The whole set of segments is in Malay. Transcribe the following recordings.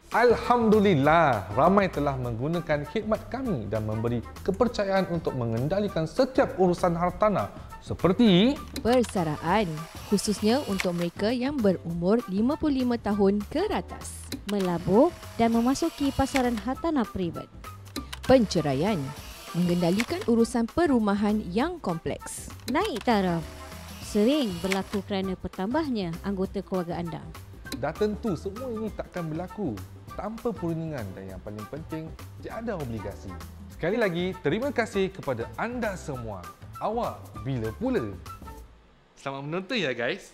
Alhamdulillah, ramai telah menggunakan khidmat kami dan memberi kepercayaan untuk mengendalikan setiap urusan hartanah seperti Persaraan, khususnya untuk mereka yang berumur 55 tahun ke atas. Melabur dan memasuki pasaran hartanah privat. Penceraian, mengendalikan urusan perumahan yang kompleks. Naik taraf, sering berlaku kerana bertambahnya anggota keluarga anda. dah tentu semua ini takkan berlaku tanpa perundingan dan yang paling penting tiada obligasi. Sekali lagi, terima kasih kepada anda semua. Awak bila pula? Selamat menonton ya guys.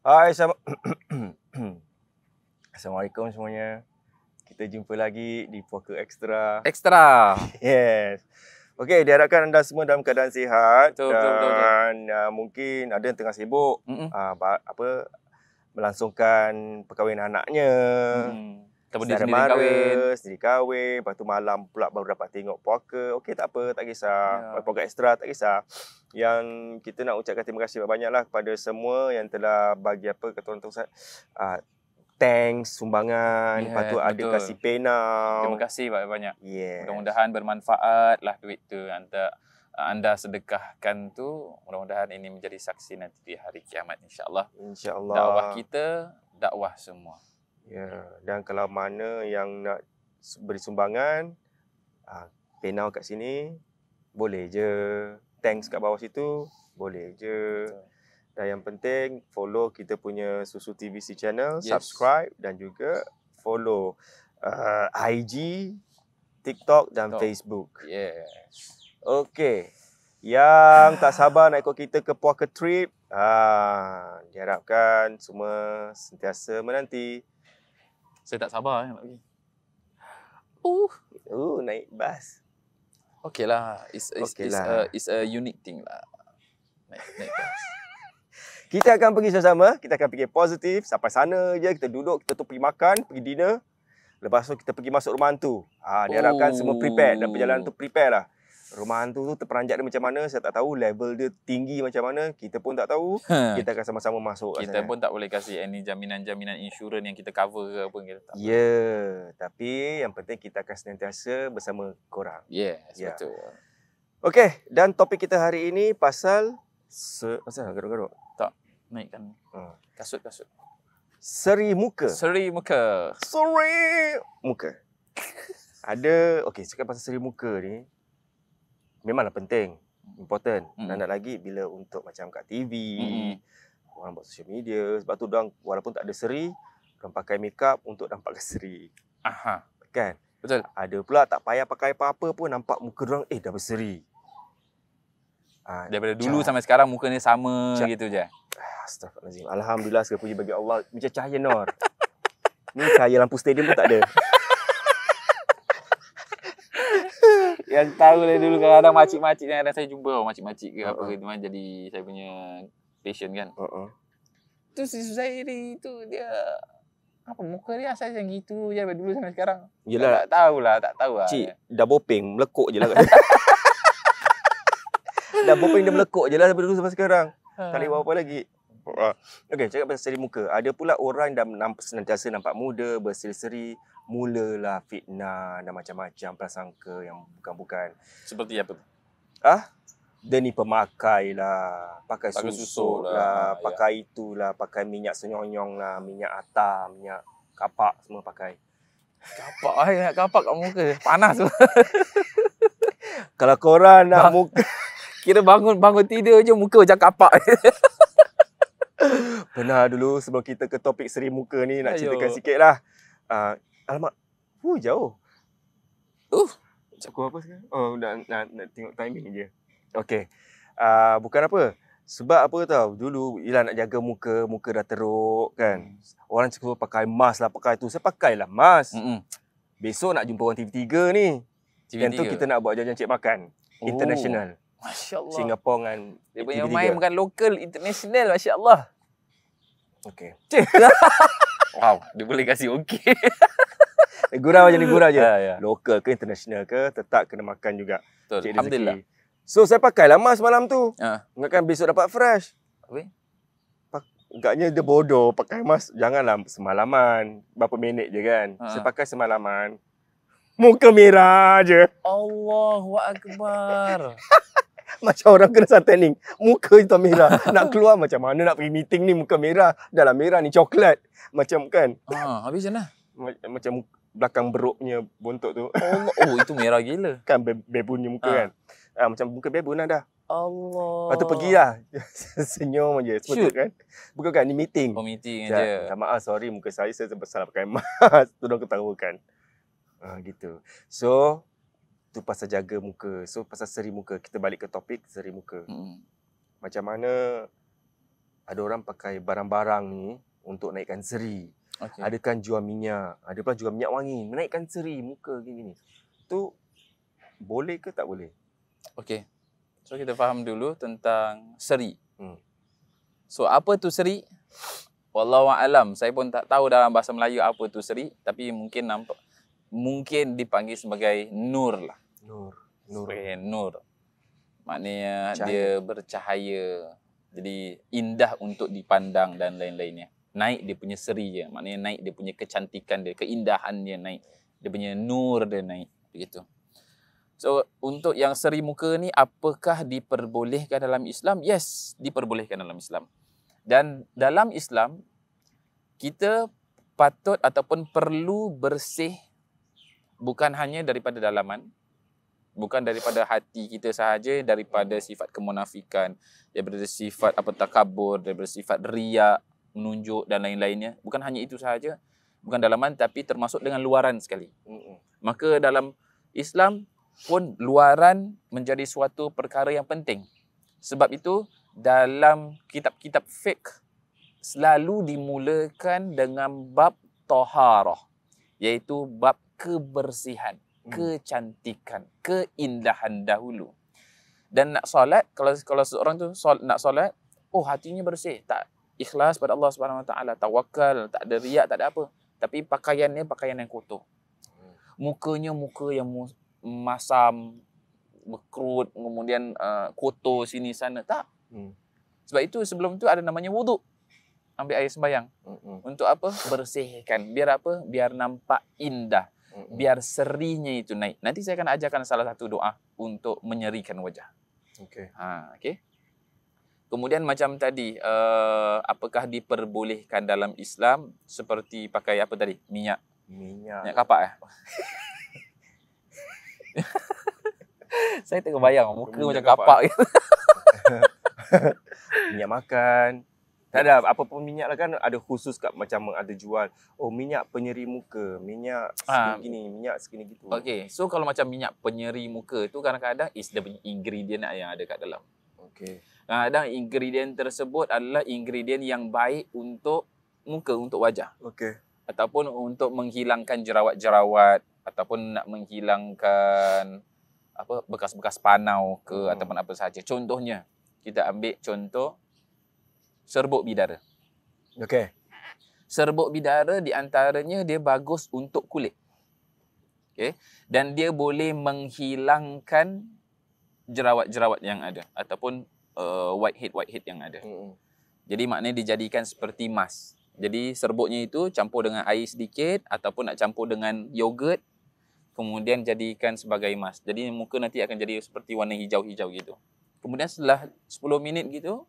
Hai, Assalamualaikum semuanya. Kita jumpa lagi di Puaka Extra. Ekstra. Yes. Okey, diharapkan anda semua dalam keadaan sihat Betul. dan mungkin ada yang tengah sibuk melangsungkan perkahwinan anaknya. Ataupun dia sendiri kahwin. Sendiri kahwin, lepas tu malam pula baru dapat tengok puaka. Okey, tak apa, tak kisah. Puaka Extra tak kisah. Yang kita nak ucapkan terima kasih banyak-banyaklah kepada semua yang telah bagi kata orang tu thanks, sumbangan, lepas tu ada betul. kasih penau. Terima kasih banyak-banyak. Yes. Mudah-mudahan bermanfaat lah duit tu anda sedekahkan tu. Mudah-mudahan ini menjadi saksi nanti di hari kiamat insya-Allah. InsyaAllah. Dakwah kita, dakwah semua. Ya, dan kalau mana yang nak beri sumbangan, penau kat sini boleh je. Thanks kat bawah situ boleh je. Betul. Dan yang penting follow kita punya Susu TVC channel, Yes. subscribe dan juga follow IG, TikTok dan Facebook. Yes. Okey. Yang tak sabar nak ikut kita ke Puaka Trip, diharapkan semua sentiasa menanti. Saya tak sabar nak pergi. Naik bas. Okey lah. It's a unique thing lah. Naik bas. Kita akan pergi sama-sama, kita akan fikir positif. Sampai sana je, kita duduk, kita tu pergi makan, pergi dinner. Lepas tu kita pergi masuk rumah hantu. Diharapkan semua prepare dan perjalanan tu prepare lah. Rumah hantu tu terperanjat dia macam mana, saya tak tahu. Level dia tinggi macam mana, kita pun tak tahu. Kita akan sama-sama masuk kat Kita sana. pun tak boleh kasih any jaminan-jaminan insurans yang kita cover ke apa kita tak. Ya, tapi yang penting kita akan senantiasa bersama korang. Yes, Ya. betul. Okey, dan topik kita hari ini pasal pasal garuk-garuk. Naikkan kasut-kasut. Seri muka. Seri muka. Seri muka. Okey, cakap pasal seri muka ni memanglah penting, important. Dan lagi bila untuk macam kat TV, orang buat social media, sebab tu orang walaupun tak ada seri, orang pakai makeup untuk nampakkan seri. Aha. Kan? Betul. Ada pula tak payah pakai apa-apa pun nampak muka orang dah berseri. Daripada dulu sampai sekarang muka ni sama gitu je. Astaghfirullahalazim. Alhamdulillah segala puji bagi Allah. Macam cahaya Nur. Ni cahaya lampu stadium pun tak ada. Yang tahu dari dulu kadang-kadang makcik-makcik yang ada saya jumpa makcik-makcik ke apa ke tu jadi saya punya passion kan. Tu si Suzairi tu dia apa muka dia asal macam gitu je dari dulu sampai sekarang. Yelah. Tak tahu lah. Cik, dah bopeng, melekuk je lah. Dah bopeng dia melekuk je lah daripada dulu sampai sekarang. Tak boleh buat apa lagi. Okey, cakap pasal seri muka. Ada pula orang yang senantiasa nampak muda, berseri-seri. Mulalah fitnah dan macam-macam prasangka yang bukan-bukan. Seperti apa tu? Dia ni pemakai lah. Pakai Pakai susuk susuk lah. lah, Pakai itulah. Pakai minyak senyonyong lah. Minyak atar, minyak kapak semua pakai. Kapak nak kapak kat muka. Panas tu. Kalau korang nak muka... Kira bangun tidur je muka macam kapak. Pernah dulu sebelum kita ke topik seri muka ni nak Ayo. ceritakan sikit lah. Alamak, jauh. Pukul apa sekarang? Nak tengok timing je. Okey. Bukan apa. Sebab apa tahu, dulu ialah nak jaga muka dah teruk kan. Orang suka pakai mask lah, pakai tu. Saya pakailah mask. Besok nak jumpa orang TV3 ni. Yang tu kita nak buat jajan cik makan. International. Masya Allah. Singapura dengan Dia punya TV3. main bukan lokal, international. Masya Allah. Okey. Wow, dia boleh kasih okey. Gurau je ni, gurau je. Ya. Lokal ke international ke, tetap kena makan juga. Betul. Cik Alhamdulillah. rezeki. So saya pakailah mask malam tu. Ha. Ingatkan besok dapat fresh. Habis? agaknya dia bodoh pakai mask. Janganlah semalaman. Berapa minit je kan. Saya pakai semalaman. Muka merah je. Allahu Akbar. Macam orang kena suntanning. Muka je merah. Nak keluar macam mana nak pergi meeting ni muka merah. Dah lah merah ni coklat. Macam kan. Habis macam mana? Macam belakang beruknya bontot tu. Allah. Oh, itu merah gila. Kan bebunnya muka kan. Macam muka bebun lah dah. Allah. Lepas tu pergilah. Senyum je. Sebetulnya kan. Bukan kan, ni meeting. Oh, meeting aja. Minta maaf, sorry muka saya salah pakai mask. Tolong ketahukan. Gitu. So, tu pasal jaga muka. So, pasal seri muka. Kita balik ke topik seri muka. Macam mana ada orang pakai barang-barang ni untuk naikkan seri. Okay. Ada kan jual minyak. Ada pula jual minyak wangi. Menaikkan seri muka gini. Tu boleh ke tak boleh? Okey. So kita faham dulu tentang seri. So apa tu seri? Wallahu a'lam. Saya pun tak tahu dalam bahasa Melayu apa tu seri, tapi mungkin dipanggil sebagai nur lah. Nur. Maknanya cahaya. Dia bercahaya. Jadi indah untuk dipandang dan lain-lainnya. Naik dia punya seri je. Maknanya naik dia punya kecantikan dia, keindahan dia naik. Dia punya nur dia naik. Begitu. So, untuk yang seri muka ni, apakah diperbolehkan dalam Islam? Yes, diperbolehkan dalam Islam. Dan dalam Islam, kita patut ataupun perlu bersih bukan hanya daripada dalaman, bukan daripada hati kita sahaja, daripada sifat kemunafikan, daripada sifat takabur, daripada sifat riak, menunjuk dan lain-lainnya. Bukan hanya itu sahaja, bukan dalaman, tapi termasuk dengan luaran sekali. Maka dalam Islam pun luaran menjadi suatu perkara yang penting. Sebab itu dalam kitab-kitab fiqh selalu dimulakan dengan bab taharah, iaitu bab kebersihan, kecantikan, keindahan dahulu. Dan nak solat, kalau seorang tu nak solat, hatinya bersih, tak ikhlas pada Allah Subhanahu Wa Taala, tawakal, tak ada riak, tak ada apa. Tapi pakaiannya pakaian yang kotor. Mukanya muka yang masam, berkerut, kemudian kotor sini sana. Tak. Sebab itu sebelum tu ada namanya wuduk. Ambil air sembahyang. Untuk apa? Bersihkan. Biar apa? Biar nampak indah. Biar serinya itu naik. Nanti saya akan ajarkan salah satu doa untuk menyerikan wajah. Okay. Kemudian macam tadi, apakah diperbolehkan dalam Islam seperti pakai apa tadi? Minyak kapak Saya tengok bayang muka macam kapak gitu. Minyak makan. Tak ada apa-apa minyak lah kan, ada khusus kat macam ada jual. Minyak penyeri muka, minyak segini, minyak segini gitu. Okey, so kalau macam minyak penyeri muka tu kadang-kadang dia punya ingredient yang ada kat dalam. Okey. Kadang-kadang ingredient tersebut adalah ingredient yang baik untuk muka, untuk wajah. Okey. Ataupun untuk menghilangkan jerawat-jerawat, ataupun nak menghilangkan bekas-bekas panau ke ataupun apa sahaja. Contohnya, kita ambil contoh serbuk bidara. Okey. Serbuk bidara di antaranya dia bagus untuk kulit. Okey, dan dia boleh menghilangkan jerawat-jerawat yang ada ataupun whitehead yang ada. Jadi maknanya dijadikan seperti mask. Jadi serbuknya itu campur dengan air sedikit ataupun nak campur dengan yogurt, kemudian jadikan sebagai mask. Jadi muka nanti akan jadi seperti warna hijau-hijau gitu. Kemudian setelah 10 minit gitu,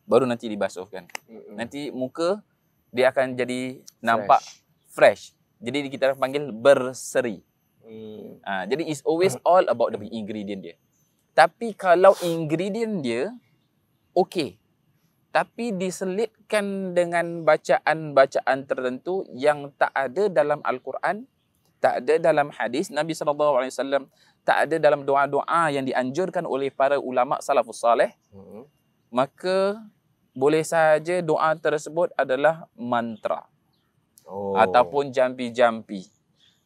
baru nanti dibasuhkan. Nanti muka dia akan jadi nampak fresh. Jadi kita panggil berseri. Jadi it's always all about the ingredient dia. Tapi kalau ingredient dia okey, tapi diselitkan dengan bacaan-bacaan tertentu yang tak ada dalam Al-Quran, tak ada dalam hadis Nabi SAW, tak ada dalam doa-doa yang dianjurkan oleh para ulama salafus salih, maka boleh saja doa tersebut adalah mantra. Ataupun jampi-jampi.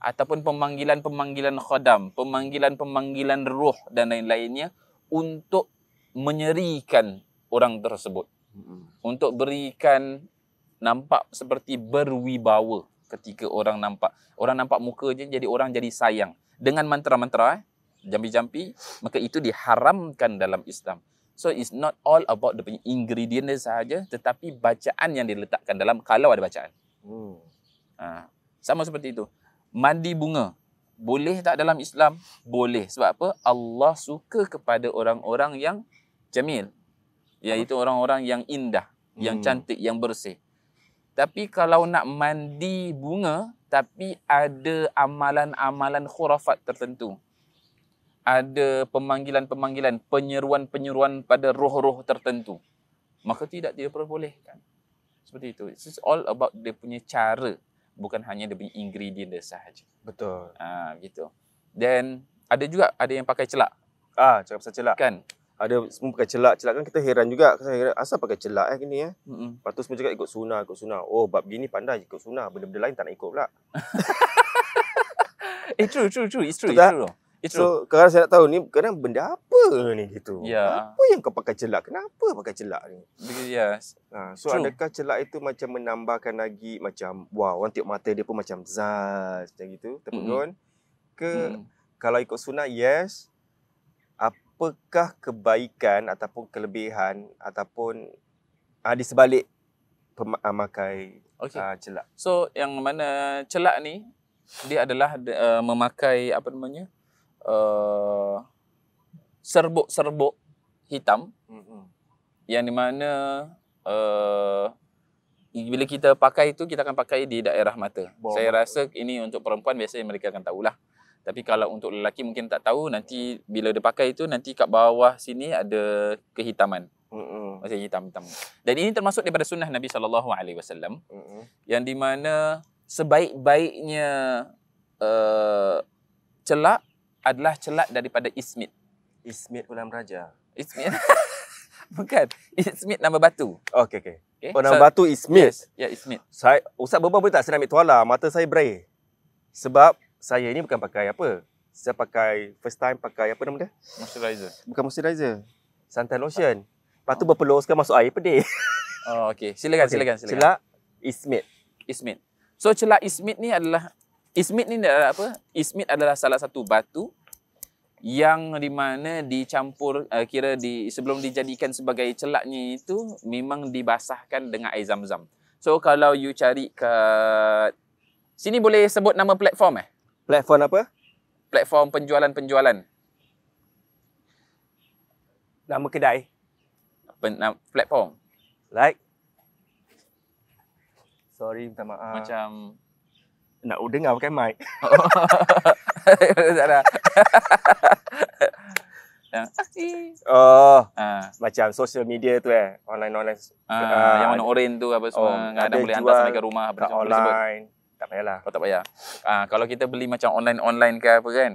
Ataupun pemanggilan-pemanggilan khadam, pemanggilan-pemanggilan ruh dan lain-lainnya untuk menyerikan orang tersebut. Untuk berikan nampak seperti berwibawa ketika orang nampak. Orang nampak muka je jadi orang jadi sayang. Dengan mantra-mantra, jampi-jampi, maka itu diharamkan dalam Islam. So it's not all about the ingredient dia sahaja, tetapi bacaan yang diletakkan dalam, kalau ada bacaan. Sama seperti itu. Mandi bunga. Boleh tak dalam Islam? Boleh. Sebab apa? Allah suka kepada orang-orang yang jamil. Iaitu orang-orang yang indah, yang cantik, yang bersih. Tapi kalau nak mandi bunga, tapi ada amalan-amalan khurafat tertentu. Ada pemanggilan-pemanggilan, penyeruan-penyeruan pada roh-roh tertentu, maka tidak diperbolehkan. Seperti itu. It's all about dia punya cara, bukan hanya dia punya ingredient dia sahaja. Betul. Gitu. Dan ada juga ada yang pakai celak. Cakap pasal celak. Kan? Ada semua pakai celak. Celak kan kita heran juga. Saya heran, asal pakai celak gini ya. Lepas tu semua cakap ikut sunnah, ikut sunnah. Oh, bab gini pandai ikut sunnah. Benda-benda lain tak nak ikut pula. True. It's true. It's So, kadang saya nak tahu ni, kadang benda apa ni gitu. Ya. Apa yang kau pakai celak? Kenapa pakai celak ni? Yes. So, True. adakah celak itu macam menambahkan lagi macam, wow, orang tengok mata dia pun macam zaz, macam gitu, terpegun? Kalau ikut sunnah, yes. Apakah kebaikan ataupun kelebihan ataupun di sebalik memakai celak? So, yang mana celak ni, dia adalah memakai apa namanya? Serbuk-serbuk hitam yang di mana bila kita pakai itu, kita akan pakai di daerah mata. Saya rasa ini untuk perempuan biasanya mereka akan tahulah. Tapi kalau untuk lelaki mungkin tak tahu, nanti bila dia pakai itu, nanti kat bawah sini ada kehitaman. Macam hitam-hitam. Dan ini termasuk daripada sunnah Nabi SAW, yang di mana sebaik-baiknya celak adalah celak daripada ismit. Ismit Ulam Raja. Ismit? Bukan. Ismit nama batu. Okey. Nama batu ismit. Yes. Ya, ismit. Ustaz boleh tak saya nak ambil tuala? Mata saya berair. Sebab saya ni bukan pakai apa. Saya pakai, first time pakai apa nama dia? Moisturizer. Bukan moisturizer. Suntan lotion. Lepas tu berpeloskan masuk air pedih. Okey. Silakan. Celak ismit. So, celak ismit ni adalah apa? Ismit adalah salah satu batu yang di mana dicampur sebelum dijadikan sebagai celaknya itu memang dibasahkan dengan air zam-zam. So kalau you cari kat sini, boleh sebut nama platform Platform apa? Platform penjualan. Nama kedai. Platform. Like. Sorry, minta maaf. Macam nak dengar pakai mic. Tak ada. Macam social media tu online. Yang warna oren tu apa semua, kadang boleh hantar sampai ke rumah apa semua online. Tak payahlah. Tak payah. Kalau kita beli macam online ke apa kan.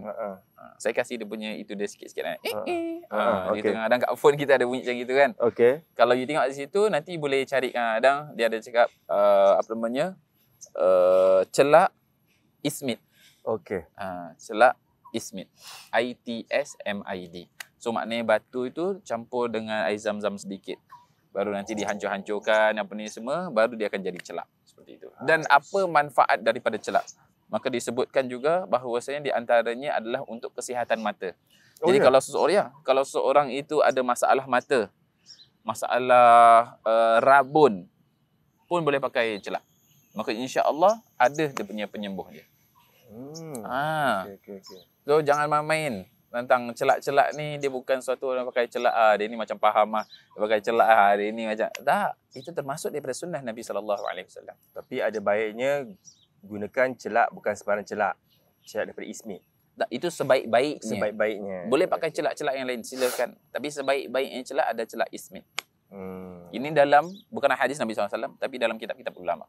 Saya kasih dia punya itu dia sikit-sikit Okay. Kadang kat phone kita ada bunyi macam gitu kan. Okey. Kalau you tengok di situ, nanti boleh cari kadang dia ada cakap apa namanya? Celak ismit. Okey. Celak ismit. ITSMID. So maknanya batu itu campur dengan air zam-zam sedikit. Baru nanti dihancur-hancurkan apa ni semua, baru dia akan jadi celak. Seperti itu. Dan apa manfaat daripada celak? Maka disebutkan juga bahawasanya di antaranya adalah untuk kesihatan mata. Jadi kalau seseorang itu ada masalah mata, masalah rabun, pun boleh pakai celak. Maka insya-Allah ada dia punya penyembuh dia. Okay. So jangan main-main tentang celak-celak ni. Dia bukan suatu orang pakai celak dia ni macam faham dia pakai celak dia ni macam tak. Itu termasuk daripada sunnah Nabi SAW. Tapi ada baiknya gunakan celak bukan sembarang celak. Celak daripada ismit. Tak, itu sebaik-baiknya. Boleh pakai celak-celak yang lain, silakan. Tapi sebaik-baiknya celak ada celak ismit. Ini dalam bukan hadis Nabi SAW, tapi dalam kitab-kitab ulama.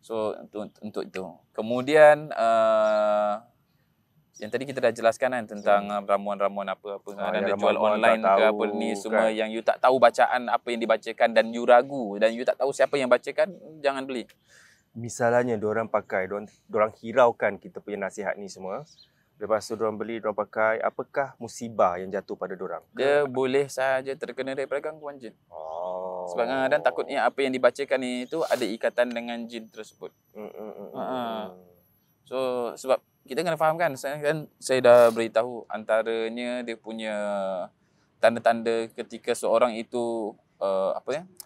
So untuk itu. Kemudian yang tadi kita dah jelaskan tentang ramuan-ramuan apa-apa dan dia jual online ke apa ni semua kan. Yang you tak tahu bacaan apa yang dibacakan dan you ragu dan you tak tahu siapa yang bacakan, jangan beli. Misalnya diorang pakai, diorang hiraukan kita punya nasihat ni semua. Lepas tu diorang beli, diorang pakai, apakah musibah yang jatuh pada diorang? Dia boleh saja terkena daripada gangguan jin. Sebab kadang takutnya apa yang dibacakan ni itu ada ikatan dengan jin tersebut. So sebab kita kena fahamkan, saya dah beritahu antaranya dia punya tanda-tanda ketika seorang itu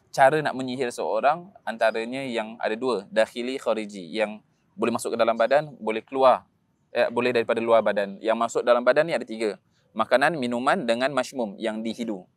cara nak menyihir seorang, antaranya yang ada dua, dakhili khariji, yang boleh masuk ke dalam badan, boleh keluar, boleh daripada luar badan. Yang masuk dalam badan ni ada 3. Makanan, minuman dengan masmum yang di hidung.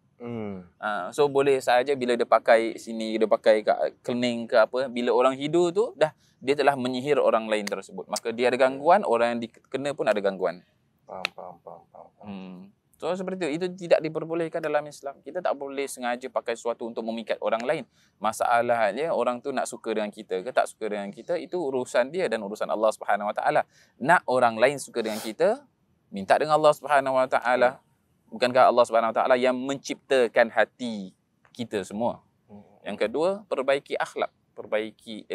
So boleh saja bila dia pakai sini, dia pakai kat kening ke apa, bila orang hidu tu dah dia telah menyihir orang lain tersebut. Maka dia ada gangguan, orang yang dikena pun ada gangguan. Faham. So seperti itu tidak diperbolehkan dalam Islam. Kita tak boleh sengaja pakai sesuatu untuk memikat orang lain. Masalahnya orang tu nak suka dengan kita ke tak suka dengan kita, itu urusan dia dan urusan Allah Subhanahu Wa Taala. Nak orang lain suka dengan kita, minta dengan Allah Subhanahu Wa Taala. Bukankah Allah Subhanahu Wa Taala yang menciptakan hati kita semua? Yang kedua, perbaiki akhlak, perbaiki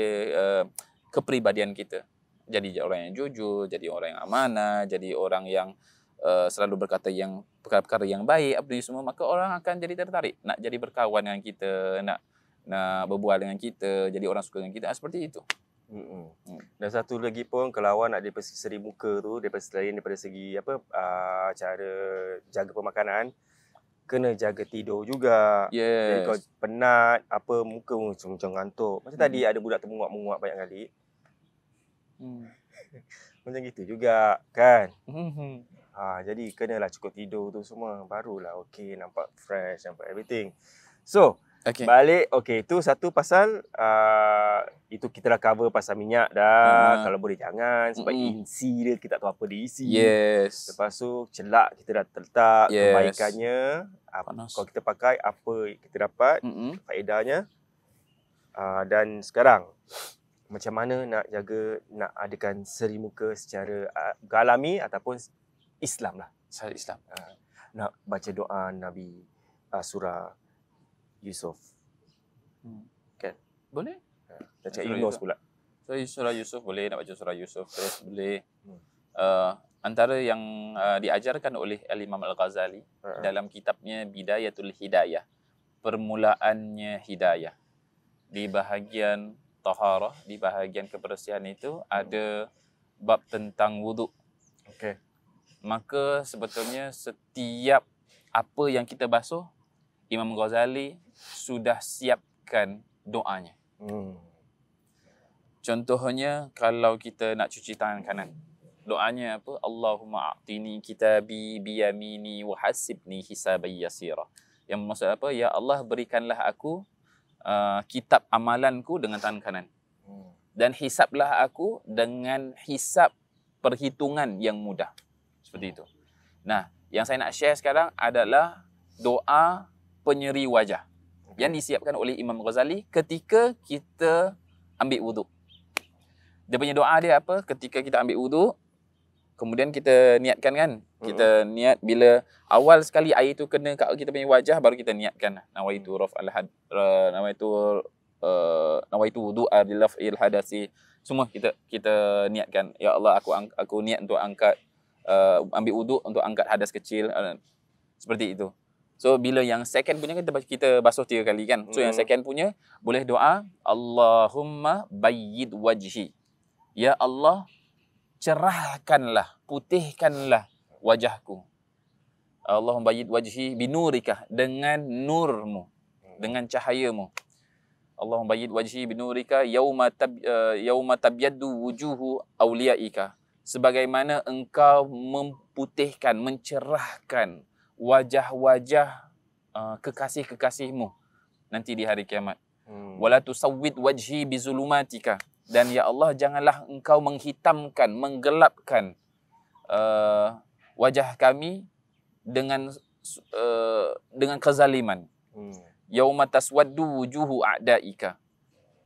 kepribadian kita. Jadi orang yang jujur, jadi orang yang amanah, jadi orang yang selalu berkata yang perkara-perkara yang baik, apa semua, maka orang akan jadi tertarik nak jadi berkawan dengan kita, nak berbual dengan kita, jadi orang suka dengan kita, seperti itu. Dan satu lagi pun, kalau awak nak daripada segi muka tu, selain daripada segi cara jaga pemakanan, kena jaga tidur juga. Jadi kalau penat, muka macam ngantuk. Macam tadi ada budak termenguap-menguap banyak kali. Macam gitu juga kan. Jadi kenalah cukup tidur tu semua, barulah okey, nampak fresh, nampak everything. So balik, itu satu pasal itu kita dah cover pasal minyak dah. Kalau boleh jangan, sebab isi dia kita tak tahu apa dia isi. Lepas tu celak kita dah letak, kebaikannya kalau kita pakai, apa kita dapat, faedahnya. Dan sekarang macam mana nak jaga, nak adakan seri muka secara alami ataupun Islam lah. Secara Islam. Nak baca doa Nabi surah Yusuf. Kan? Boleh? Nak cakap Yunus pula. Surah Yusuf boleh, nak baca surah Yusuf terus boleh. Antara yang diajarkan oleh Al-Imam Al-Ghazali dalam kitabnya Bidayatul Hidayah, permulaannya hidayah, di bahagian taharah, di bahagian kebersihan itu ada bab tentang wuduk. Maka sebetulnya setiap apa yang kita basuh, Imam Ghazali sudah siapkan doanya. Contohnya kalau kita nak cuci tangan kanan, doanya apa? Allahumma a'tini kitabi biyamini wa hasibni hisaban yasira. Yang maksud apa? Ya Allah, berikanlah aku kitab amalanku dengan tangan kanan. Dan hisablah aku dengan hisab perhitungan yang mudah. Seperti itu. Nah, yang saya nak share sekarang adalah doa penyeri wajah yang disiapkan oleh Imam Ghazali ketika kita ambil wuduk. Dia punya doa dia apa? Ketika kita ambil wuduk, kemudian kita niatkan kan? Kita niat bila awal sekali air tu kena kat kita punya wajah, baru kita niatkan nawaitu raf'al nawaitu wudu'a liraf'il hadasi. Semua kita niatkan, ya Allah, aku niat untuk angkat ambil wuduk untuk angkat hadas kecil, seperti itu. So bila yang second punya kita basuh 3 kali kan. So yang second punya boleh doa Allahumma bayyid wajhi. Ya Allah, cerahkanlah, putihkanlah wajahku. Allahumma bayyid wajhi binurika, dengan nurmu, dengan cahayamu. Allahumma bayyid wajhi binurika yauma tabyaddu wujuhu awliyaika. Sebagaimana engkau memputihkan, mencerahkan wajah-wajah kekasih-kekasihmu nanti di hari kiamat. Wala tusawwid wajhi bizulumatika. Dan ya Allah, janganlah engkau menghitamkan, menggelapkan wajah kami dengan kezaliman. Yauma taswaddu wujuhu a'daika.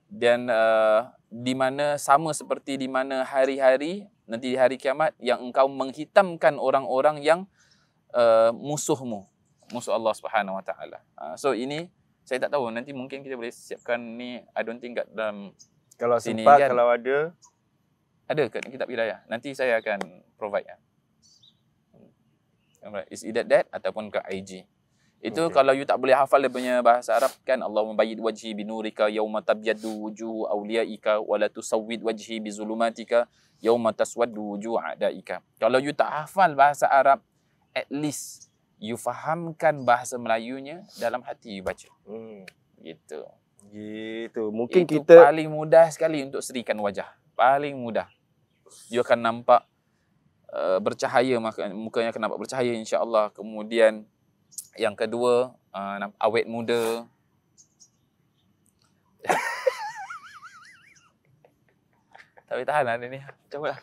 Dan di mana sama seperti di mana hari-hari nanti di hari kiamat yang engkau menghitamkan orang-orang yang musuhmu, musuh Allah Subhanahu Wa Taala. So ini saya tak tahu, nanti mungkin kita boleh siapkan ni. I don't think kat dalam kalau sini sempat kan, kalau ada kat kitab hidayah, nanti saya akan provide. It's either that ataupun kat IG. Itu Okey. kalau you tak boleh hafal dia punya bahasa Arab kan, Allahumma bayyid wajhi binurika yauma tabyaddu wujuh awliyaika wa la tusawwid wajhi bizulumatika yauma taswaddu wujuh a'daika. Kalau you tak hafal bahasa Arab, at least you fahamkan bahasa Melayunya, dalam hati you baca. Gitu. Gitu. Mungkin Itu kita paling mudah sekali untuk serikan wajah. Paling mudah. You akan nampak bercahaya, mukanya akan nampak bercahaya insya-Allah. Kemudian yang kedua, awet muda. Tak boleh tahan lah dia ni. Cuba lah.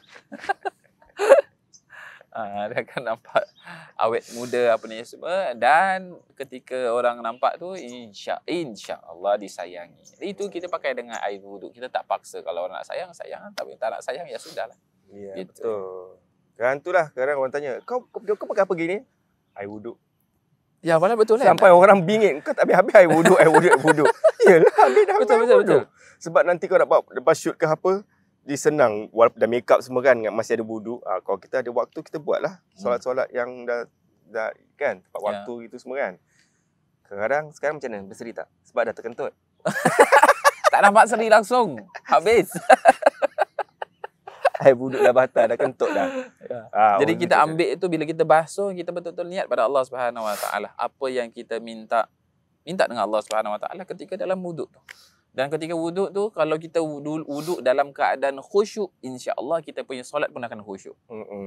Dia akan nampak awet muda apa ni semua. Dan ketika orang nampak tu, insya-Allah disayangi. Itu kita pakai dengan air wuduk. Kita tak paksa. Kalau orang nak sayang, sayang. Tapi tak nak sayang, ya sudahlah. Ya, Gitu. betul. Kan itulah kadang orang tanya, kau pakai apa gini? Air wuduk. Ya, malah betul kan? Sampai orang bingit, kau tak habis-habis air wuduk, air wuduk, air wuduk. Yalah, habis dah Betul, air betul, wuduk. Sebab nanti kau nak buat lepas shoot ke apa, dia senang walaupun dah make up semua kan, masih ada wuduk. Kalau kita ada waktu, kita buatlah solat-solat yang dah kan, tepat waktu gitu semua kan. Kadang sekarang macam mana? Berseri tak? Sebab dah terkentut. Tak nampak seri langsung. Habis. Air wuduk dah batal, dah kentut dah. Jadi orang kita macam ambil itu bila kita basuh, kita betul-betul niat pada Allah Subhanahu Wa Taala. Apa yang kita minta dengan Allah Subhanahu Wa Taala ketika dalam wuduk tu. Dan ketika wuduk tu, kalau kita wuduk dalam keadaan khusyuk, insya-Allah kita punya solat pun akan khusyuk.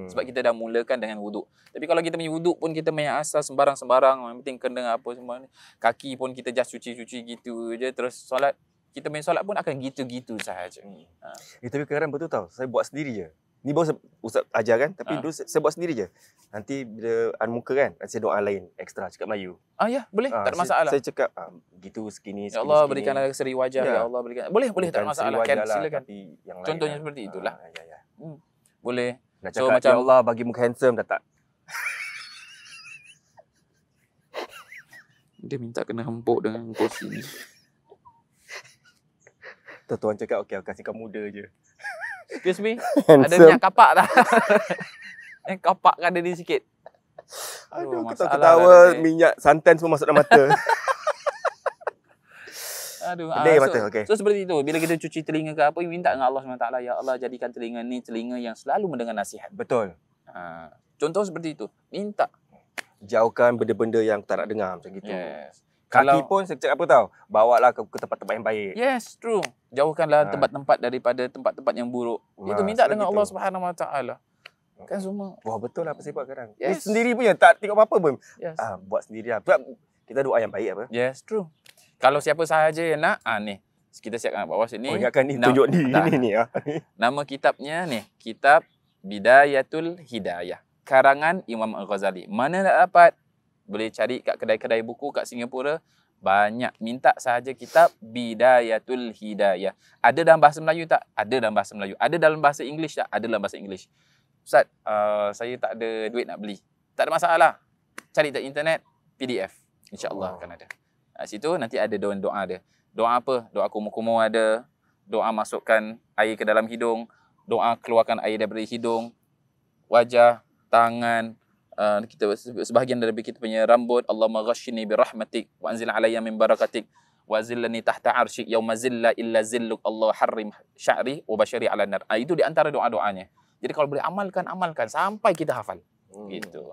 Sebab kita dah mulakan dengan wuduk. Tapi kalau kita punya wuduk pun kita main asal sembarang-sembarang, yang penting kena apa semua ni. Kaki pun kita just cuci-cuci gitu je, terus solat, kita main solat pun akan gitu-gitu sahaja. tapi kadang betul tau, saya buat sendiri je. Ni baru Ustaz ajar kan, tapi dulu saya buat sendiri je. Nanti bila muka kan, nanti saya doa lain ekstra cakap Melayu. Ya, boleh, tak ada masalah. Saya cakap gitu segini, Ya Allah berikanlah seri wajah, ya Allah berikan. Boleh, tak ada masalah. Kan silakan. Yang lain Contohnya lah. seperti itulah. Ya. Boleh. Nak So, cakap macam ya Allah bagi muka handsome dah tak. dia minta kena hempuk dengan kursi ni. Tuan cakap okey, kasih kau muda je. Excuse me, ada minyak kapak tak? Yang kapakkan dia ni sikit. Aduh, masalah ketawa lah dia ni. minyak santan semua masuk dalam mata. Aduh, Pening mata, okey. So seperti itu, bila kita cuci telinga ke apa, minta dengan Allah SWT, ya Allah jadikan telinga ni telinga yang selalu mendengar nasihat. Betul. Contoh seperti itu, minta. Jauhkan benda-benda yang tak nak dengar macam gitu. Yes. Kaki pun saya cakap apa tahu? Bawalah ke tempat-tempat yang baik. Yes, true. Jauhkanlah tempat-tempat daripada tempat-tempat yang buruk. Itu minta dengan Allah Subhanahu Wa Taala. Kan semua. Wah, betul lah apa sebab kadang. Yes. Ni sendiri punya tak tengok apa-apa pun. Yes. Buat sendirilah. Sebab kita doa yang baik apa? Yes, true. Kalau siapa sahaja yang nak, ni. Kita siapkan bawah sini. ingatkan ni tunjuk ni. Ni. Nama kitabnya ni, Kitab Bidayatul Hidayah. Karangan Imam Al-Ghazali. Mana nak dapat? Boleh cari kat kedai-kedai buku kat Singapura. Banyak. Minta sahaja kitab Bidayatul Hidayah. Ada dalam bahasa Melayu tak? Ada dalam bahasa Melayu. Ada dalam bahasa English tak? Ada dalam bahasa English. Ustaz, saya tak ada duit nak beli. Tak ada masalah. Cari kat internet, PDF. InsyaAllah akan ada. Situ nanti ada doa dia. Doa apa? Doa kumur-kumur ada. Doa masukkan air ke dalam hidung. Doa keluarkan air daripada hidung. Wajah, tangan, kita sebahagian daripada kita punya rambut. Allahumma ghashini birahmatik wa anzil alayya min barakatik wa zillani tahta arsyik yauma zilla illa zilluk Allah harrim sya'ri wa bashari ala nar. Itu di antara doa-doanya. Jadi kalau boleh amalkan sampai kita hafal. Gitu.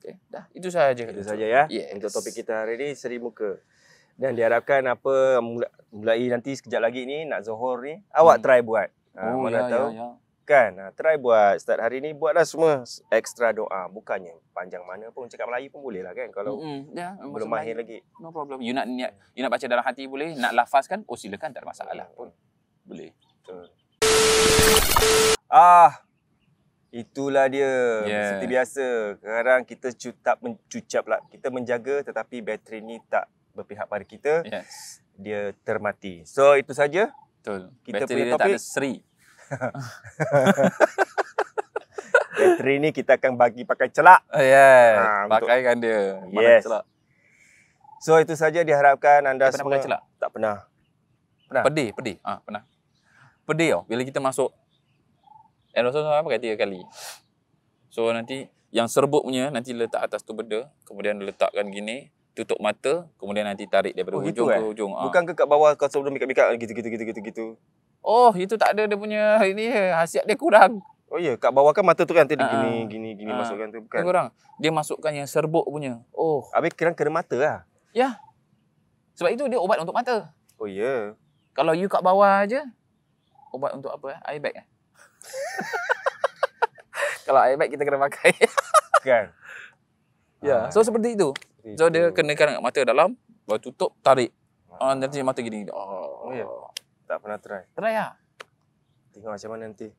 Okay, dah itu sahaja. Itu saja ya. Yes. Untuk topik kita hari ini seri muka. Dan diharapkan apa mulai nanti sekejap lagi ni nak Zuhur ni awak try buat. Mana tahu. Kan, try buat start hari ni, buatlah semua ekstra doa. Bukannya panjang mana pun, cakap Melayu pun boleh lah kan. Kalau belum mahir lagi. No problem. You nak baca dalam hati boleh, nak lafazkan, silakan, tak ada masalah pun. Boleh. Itulah dia. Yeah. Seperti biasa. Sekarang kita tak mencucap lah. Kita menjaga tetapi bateri ni tak berpihak pada kita. Yes. Dia termati. So, itu saja. Betul. Kita Bateri punya dia tak topik. ada seri. Bateri ni kita akan bagi pakai celak. Pakaikan dia. Yes. Celak. So, itu saja diharapkan anda Pernah semua. pakai celak? Tak pernah. Pedih. Pernah. Pedih tau. Bila kita masuk Rasulullah pakai 3 kali. So nanti Yang serbuk punya nanti letak atas tu benda, kemudian letakkan gini, tutup mata, kemudian nanti tarik daripada gitu, hujung ke hujung. Bukan ke kat bawah kau sebelum mikat-mikat gitu. Oh, itu tak ada dia punya ini khasiat dia kurang. Oh ya, kat bawah kan mata tu kan nanti dia gini Ah. masukkan tu Dia bukan. kurang. Dia masukkan yang serbuk punya. Oh, Habis kena mata lah. ya. Sebab itu dia obat untuk mata. Oh ya. Kalau you kat bawah aja, obat untuk apa? Air bag. Kalau air bag kita kena pakai. Kan. Ya, so seperti itu. So dia kenakan kat mata dalam, baru tutup, tarik. Nanti mata gini. Oh ya. Tak pernah try. Try lah. Tengok macam mana nanti.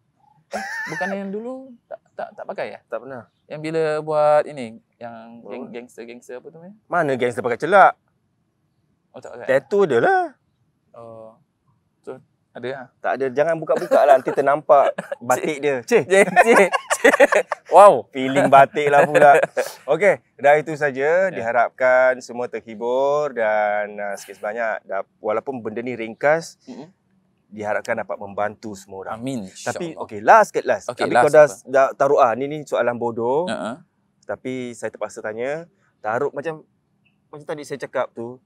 Bukan yang dulu tak pakai ya? Tak pernah. Yang bila buat ini, yang gangster apa tu namanya? Mana gangster pakai celak? Oh tak pakai. Tattoo dia lah. Oh. So ada lah. Tak ada, jangan buka-buka lah nanti ternampak batik dia. Cik. Wow. Feeling batik lah pula. Okey, dah itu saja. Diharapkan semua terhibur dan sikit sebanyak walaupun benda ni ringkas, diharapkan dapat membantu semua orang. Amin. Tapi okey, last. Okey, Tapi last kau dah taruh ni soalan bodoh. Tapi saya terpaksa tanya, taruh macam tadi saya cakap tu,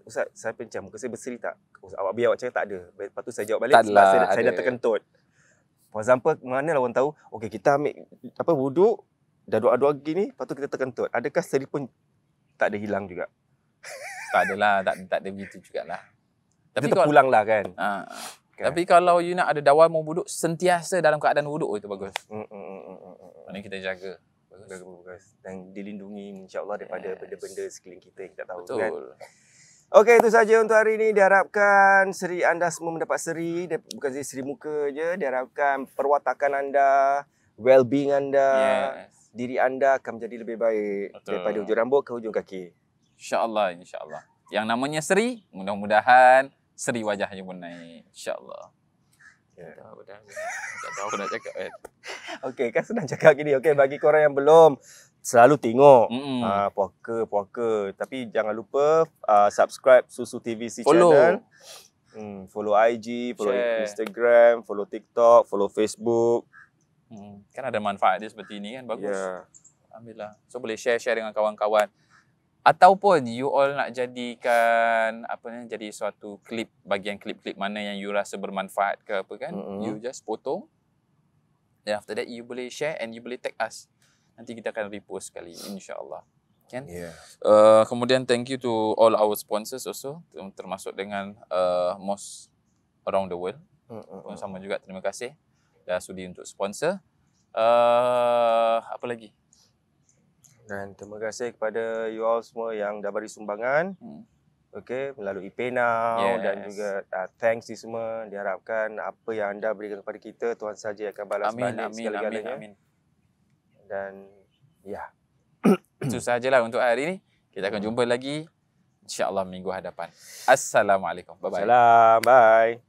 Ustaz, saya pencam, muka saya berseri tak? Awak biar awak cakap tak ada. Lepas tu saya jawab balik Tak sebab adalah, saya dah terkentut. For example, mana lah orang tahu, okey kita ambil wuduk, dah doa-doa gini, lepas tu kita terkentut. Adakah seri pun tak ada hilang juga? Tak adalah, tak ada begitu jugalah. Tapi terpulang lah kan? Kan? Tapi kalau you nak ada dawam wuduk sentiasa dalam keadaan wuduk itu bagus. Mana kita jaga. Bagus. Dan dilindungi insya-Allah daripada benda-benda sekeliling kita yang kita tahu. Betul. Kan? Okey, itu saja untuk hari ini. Diharapkan seri anda semua mendapat seri, bukan seri muka je. Diharapkan perwatakan anda, well-being anda, diri anda akan menjadi lebih baik. Betul. Daripada hujung rambut ke hujung kaki. InsyaAllah. Yang namanya seri, mudah-mudahan seri wajahnya pun naik. InsyaAllah. Tak tahu nak cakap kan. Okey, kan senang cakap gini. Okey, bagi korang yang belum, selalu tengok puaka. Tapi jangan lupa subscribe Susu TVC channel. Follow IG, follow Instagram, follow TikTok, follow Facebook. Kan ada manfaat dia seperti ini kan, bagus. Alhamdulillah. So boleh share dengan kawan-kawan. Ataupun you all nak jadikan jadi suatu klip, bagian klip-klip mana yang you rasa bermanfaat ke apa kan, you just potong. Then after that you boleh share and you boleh tag us. Nanti kita akan repost sekali insya-Allah. Kan? Kemudian thank you to all our sponsors also, termasuk dengan most around the world. Sama juga terima kasih dah sudi untuk sponsor. Apa lagi? Dan terima kasih kepada you all semua yang dah bagi sumbangan. Okey, melalui PayNow dan juga thanks ni semua. Diharapkan apa yang anda berikan kepada kita, Tuhan saja akan balas balik segala-galanya. Amin. Dan itu sahajalah untuk hari ini. Kita akan jumpa lagi insya-Allah minggu hadapan. Assalamualaikum. Bye-bye. Salam. Bye.